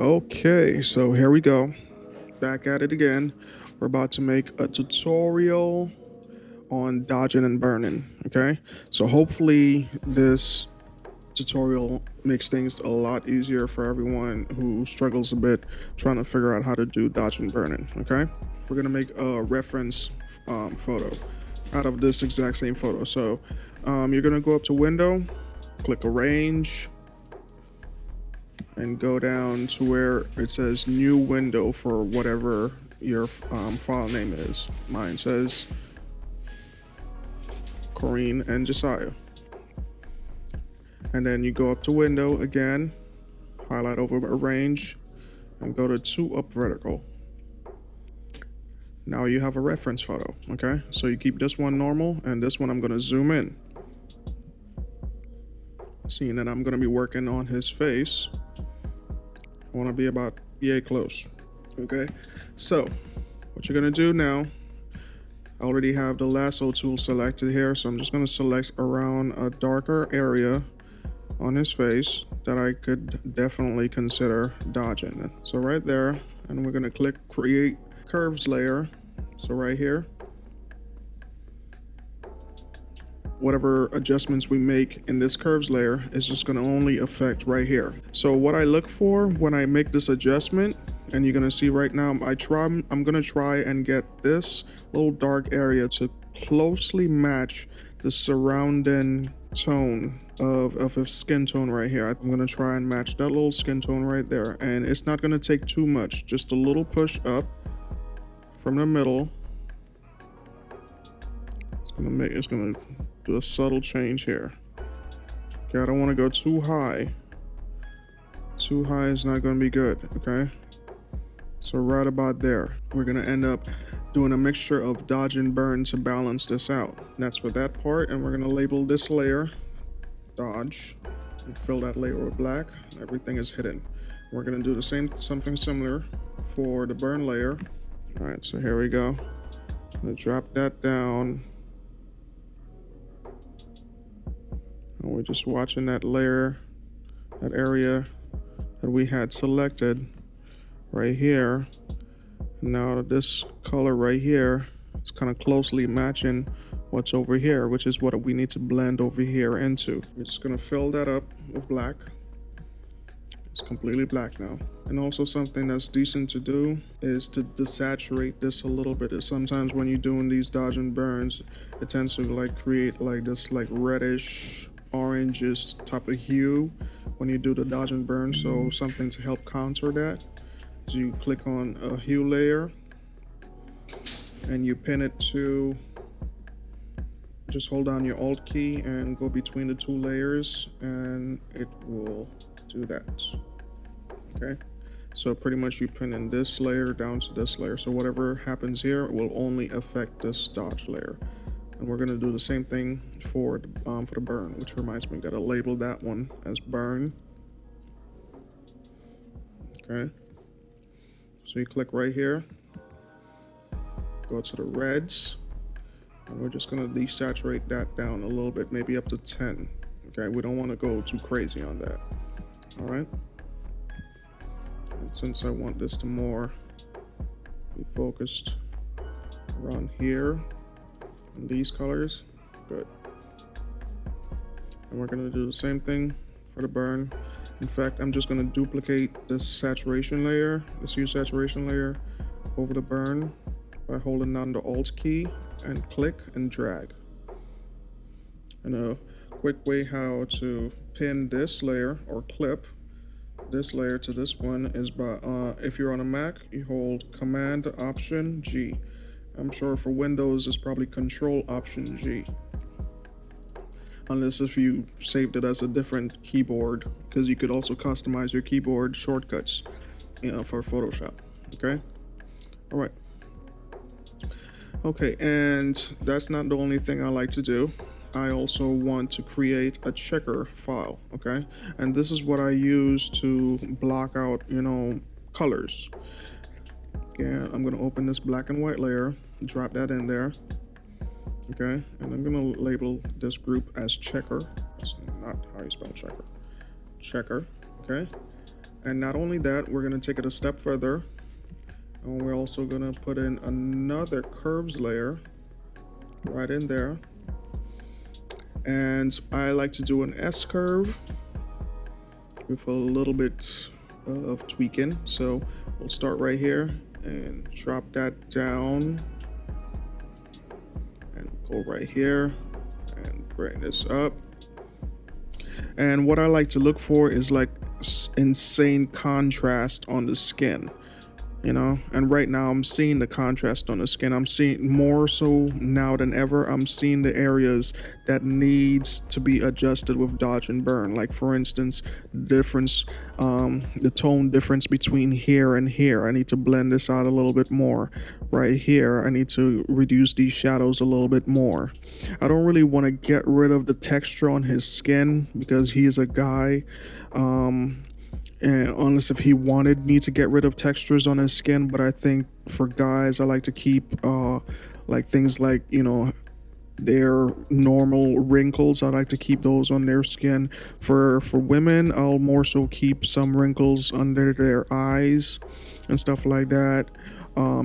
Okay, so here we go. Back at it again. We're about to make a tutorial on dodging and burning. Okay, so hopefully this tutorial makes things a lot easier for everyone who struggles a bit trying to figure out how to do dodge and burning. Okay, we're gonna make a reference photo out of this exact same photo. So you're gonna go up to window, click arrange, and go down to where it says new window for whatever your file name is. Mine says Corrine and Josiah. And then you go up to window again, highlight over arrange, and go to 2 up vertical. Now you have a reference photo, okay? So you keep this one normal, and this one I'm gonna zoom in. Seeing that I'm gonna be working on his face, I wanna be about yay close, okay? So what you're gonna do now, I already have the lasso tool selected here, so I'm just gonna select around a darker area on his face that I could definitely consider dodging. So right there, and we're gonna click create curves layer. So right here, whatever adjustments we make in this curves layer is just gonna only affect right here. So what I look for when I make this adjustment, and you're gonna see right now, I'm gonna try and get this little dark area to closely match the surrounding tone of a skin tone right here. I'm gonna try and match that little skin tone right there, and it's not gonna take too much, just a little push up from the middle. It's gonna do a subtle change here. Okay, I don't want to go too high. Too high is not gonna be good. Okay, so right about there, we're gonna end up doing a mixture of dodge and burn to balance this out. That's for that part, and we're gonna label this layer dodge and fill that layer with black. Everything is hidden. We're gonna do the same, something similar for the burn layer. All right, so here we go. I'm gonna drop that down, and we're just watching that layer, that area that we had selected right here. Now this color right here is kind of closely matching what's over here, which is what we need to blend over here into. We're just gonna fill that up with black. It's completely black now. And also something that's decent to do is to desaturate this a little bit. Sometimes when you're doing these dodge and burns, it tends to like create like this like reddish, orangish type of hue when you do the dodge and burn. So something to help counter that. So you click on a hue layer and you pin it to, just hold down your alt key and go between the 2 layers, and it will do that. Okay, so pretty much you pin in this layer down to this layer, so whatever happens here will only affect this dodge layer. And we're going to do the same thing for the burn, which reminds me, gotta label that one as burn. Okay, so you click right here, go to the reds, and we're just going to desaturate that down a little bit, maybe up to 10. Okay, we don't want to go too crazy on that. All right, and since I want this to more be focused around here in these colors, good. And we're going to do the same thing for the burn. In fact, I'm just going to duplicate this saturation layer, this hue saturation layer, over the burn by holding down the alt key and click and drag. And a quick way how to pin this layer or clip this layer to this one is by if you're on a Mac, you hold Command Option G. I'm sure for Windows it's probably Control Option G, unless if you saved it as a different keyboard, because you could also customize your keyboard shortcuts, for Photoshop. Okay, all right. Okay, and that's not the only thing I like to do. I also want to create a checker file. Okay, and this is what I use to block out, colors. Yeah, I'm gonna open this black and white layer, drop that in there. Okay, and I'm gonna label this group as checker. That's not how you spell checker. Checker. Okay, And not only that, we're going to take it a step further, and we're also going to put in another curves layer right in there. And I like to do an S curve with a little bit of tweaking. So we'll start right here and drop that down and go right here and bring this up. And what I like to look for is like insane contrast on the skin, you know. And right now I'm seeing the contrast on the skin. I'm seeing more so now than ever. I'm seeing the areas that needs to be adjusted with dodge and burn. Like for instance, difference, the tone difference between here and here. I need to blend this out a little bit more. Right here, I need to reduce these shadows a little bit more. I don't really want to get rid of the texture on his skin because he is a guy. And unless if he wanted me to get rid of textures on his skin, but I think for guys I like to keep like things like, you know, their normal wrinkles. I like to keep those on their skin. For women, I'll more so keep some wrinkles under their eyes and stuff like that,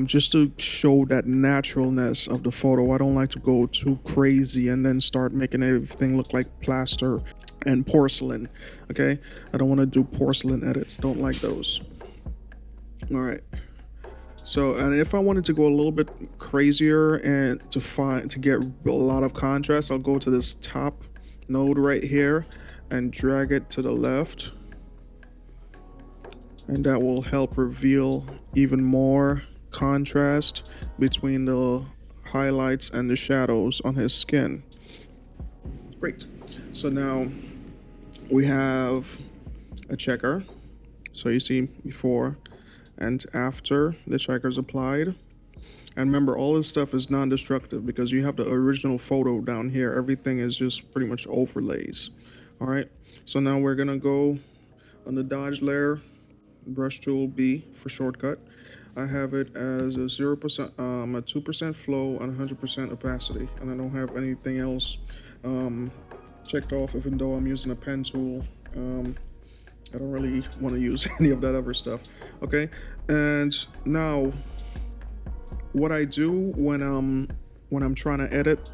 just to show that naturalness of the photo. I don't like to go too crazy and then start making everything look like plaster and porcelain. Okay, I don't want to do porcelain edits. Don't like those. All right, so, and if I wanted to go a little bit crazier and to get a lot of contrast, I'll go to this top node right here and drag it to the left, and that will help reveal even more contrast between the highlights and the shadows on his skin. Great. So now we have a checker. So you see before and after the checkers applied. And remember, all this stuff is non-destructive because you have the original photo down here. Everything is just pretty much overlays. All right, so now we're gonna go on the dodge layer, brush tool B for shortcut. I have it as a 0%, a 2% flow and 100% opacity, and I don't have anything else checked off, even though I'm using a pen tool. I don't really want to use any of that other stuff. Okay, and now what I do when I'm trying to edit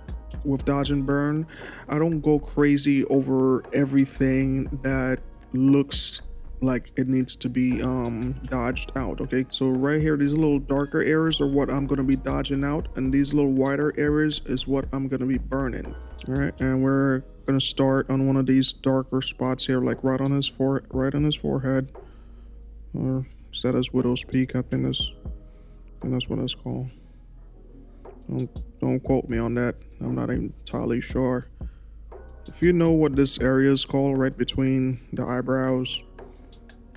with dodge and burn, I don't go crazy over everything that looks like it needs to be dodged out. Okay, so right here, these little darker areas are what I'm going to be dodging out, and these little wider areas is what I'm going to be burning. All right, and we're going to start on one of these darker spots here, like right on his forehead, or is that his widow's peak? I think that's what it's called. Don't quote me on that. I'm not entirely sure. If you know what this area is called right between the eyebrows,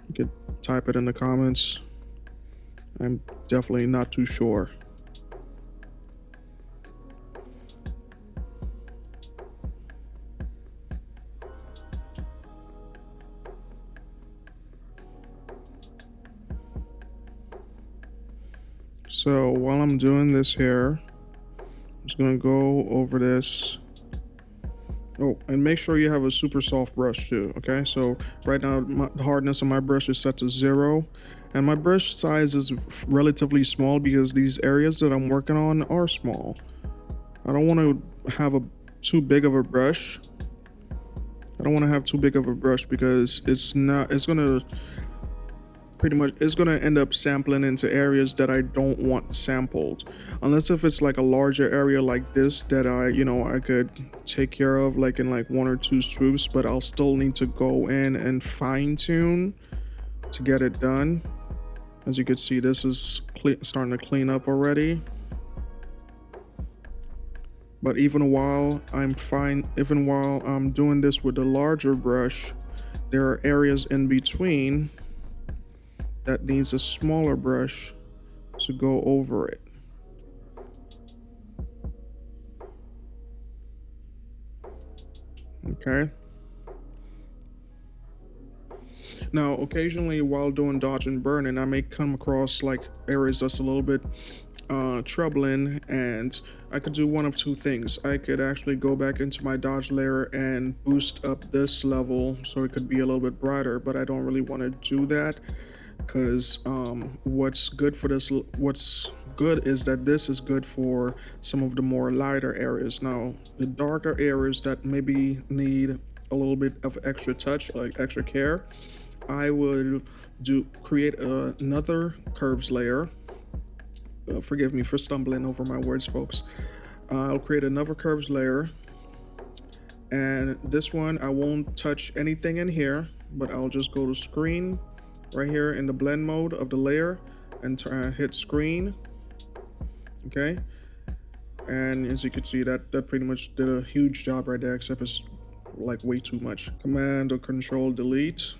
you could type it in the comments. I'm definitely not too sure. So while I'm doing this here, I'm just gonna go over this. Oh, and make sure you have a super soft brush too. Okay, so right now the hardness of my brush is set to 0, and my brush size is relatively small because these areas that I'm working on are small. I don't want to have too big of a brush. I don't want to have too big of a brush because it's gonna end up sampling into areas that I don't want sampled, unless if it's like a larger area like this that I could take care of like in like 1 or 2 swoops, but I'll still need to go in and fine tune to get it done. As you can see, this is starting to clean up already. But even while I'm doing this with the larger brush, there are areas in between that needs a smaller brush to go over it. Okay. Now, occasionally while doing dodge and burning, I may come across like areas that's a little bit troubling, and I could do one of two things. I could actually go back into my dodge layer and boost up this level so it could be a little bit brighter, but I don't really want to do that because what's good is that this is good for some of the more lighter areas. Now the darker areas that maybe need a little bit of extra touch, like extra care, I would create another curves layer. Forgive me for stumbling over my words, folks. I'll create another curves layer, and this one I won't touch anything in here, but I'll just go to screen right here in the blend mode of the layer and hit screen. Okay, and as you can see, that pretty much did a huge job right there, except it's like way too much. Command or Control Delete,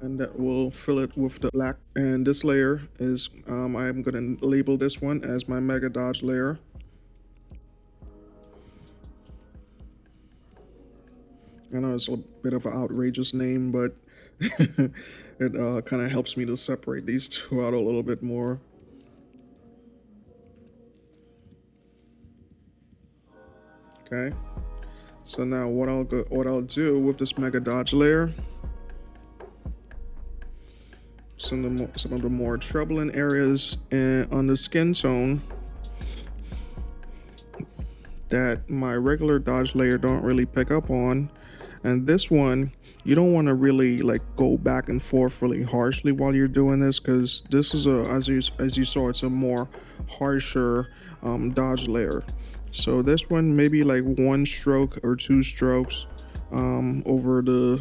and that will fill it with the black. And this layer is I'm going to label this one as my mega dodge layer. I know it's a bit of an outrageous name, but it kind of helps me to separate these two out a little bit more. Okay, so now what I'll do with this mega dodge layer, some of the more troubling areas on the skin tone that my regular dodge layer don't really pick up on. And this one, you don't want to really like go back and forth really harshly while you're doing this, because this is as you saw, it's a more harsher dodge layer. So this one, maybe like 1 stroke or 2 strokes over the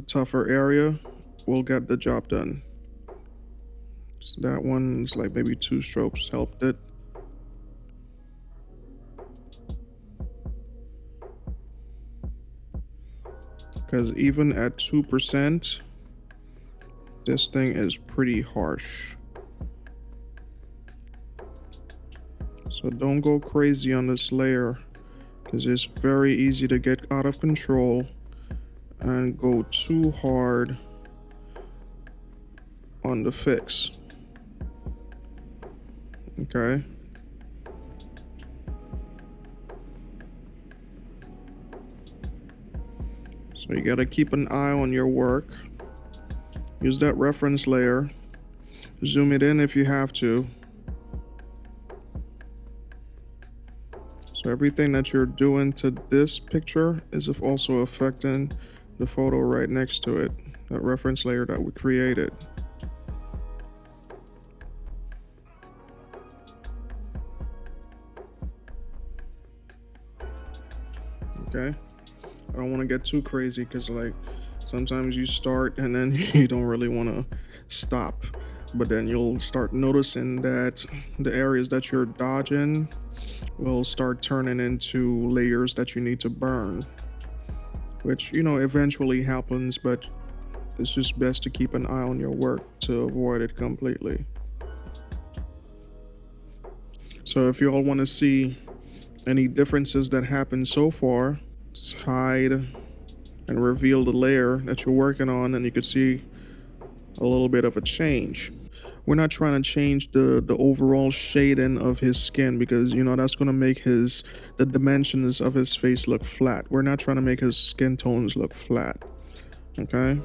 tougher area will get the job done. So that one's like maybe 2 strokes helped it. Because even at 2%, this thing is pretty harsh. So don't go crazy on this layer, because it's very easy to get out of control and go too hard on the fix. Okay. So you gotta keep an eye on your work. Use that reference layer. Zoom it in if you have to. So everything that you're doing to this picture is also affecting the photo right next to it, that reference layer that we created. Okay, I don't want to get too crazy, because like sometimes you start and then you don't really want to stop, but then you'll start noticing that the areas that you're dodging will start turning into layers that you need to burn, which, you know, eventually happens, but it's just best to keep an eye on your work to avoid it completely. So if you all want to see any differences that happened so far, just hide and reveal the layer that you're working on, and you can see a little bit of a change. We're not trying to change the overall shading of his skin, because, you know, that's going to make the dimensions of his face look flat. We're not trying to make his skin tones look flat. Okay.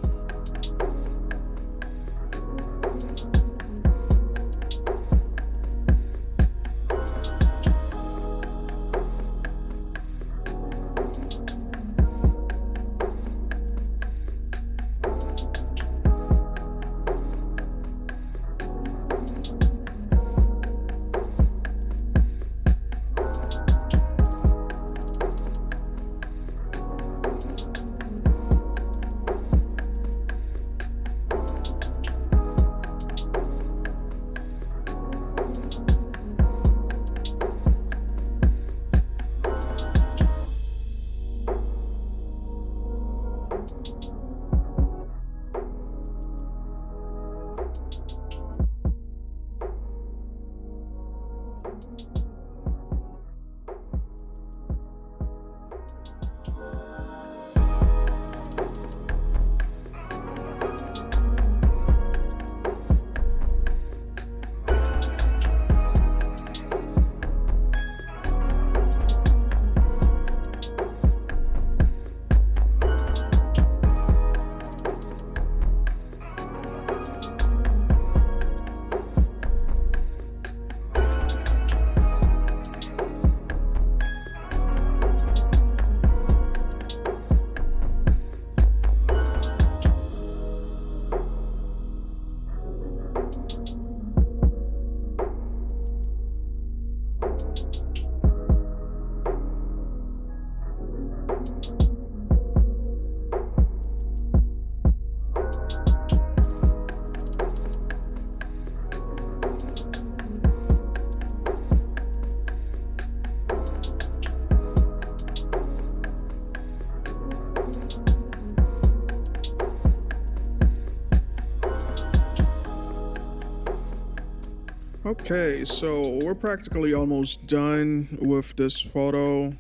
Okay, so we're practically almost done with this photo.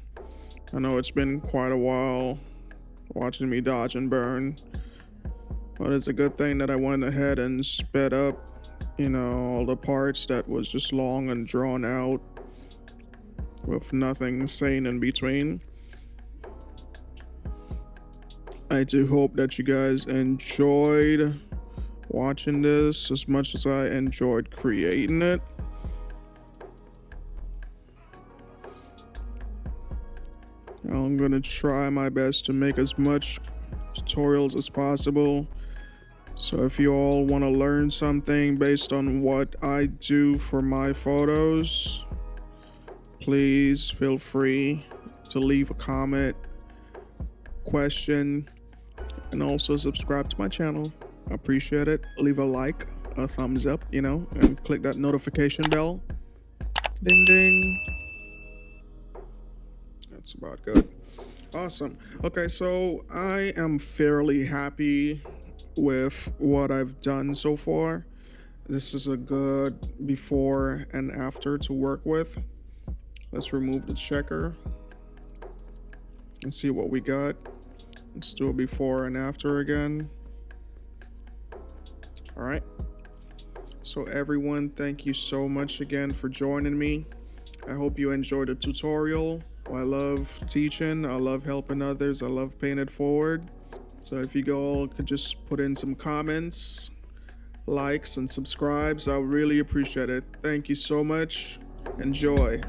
I know it's been quite a while watching me dodge and burn, but it's a good thing that I went ahead and sped up, all the parts that was just long and drawn out with nothing sane in between. I do hope that you guys enjoyed watching this as much as I enjoyed creating it. I'm gonna try my best to make as much tutorials as possible. So if you all want to learn something based on what I do for my photos, please feel free to leave a comment, question, and also subscribe to my channel. I appreciate it. Leave a like, a thumbs up, and click that notification bell. Ding ding. That's about good. Awesome. Okay, so I am fairly happy with what I've done so far. This is a good before and after to work with. Let's remove the checker and see what we got. Let's do a before and after again. All right. So everyone, thank you so much again for joining me. I hope you enjoyed the tutorial. I love teaching. I love helping others. I love paying it forward. So if you all could just put in some comments, likes, and subscribes, I'll really appreciate it. Thank you so much. Enjoy.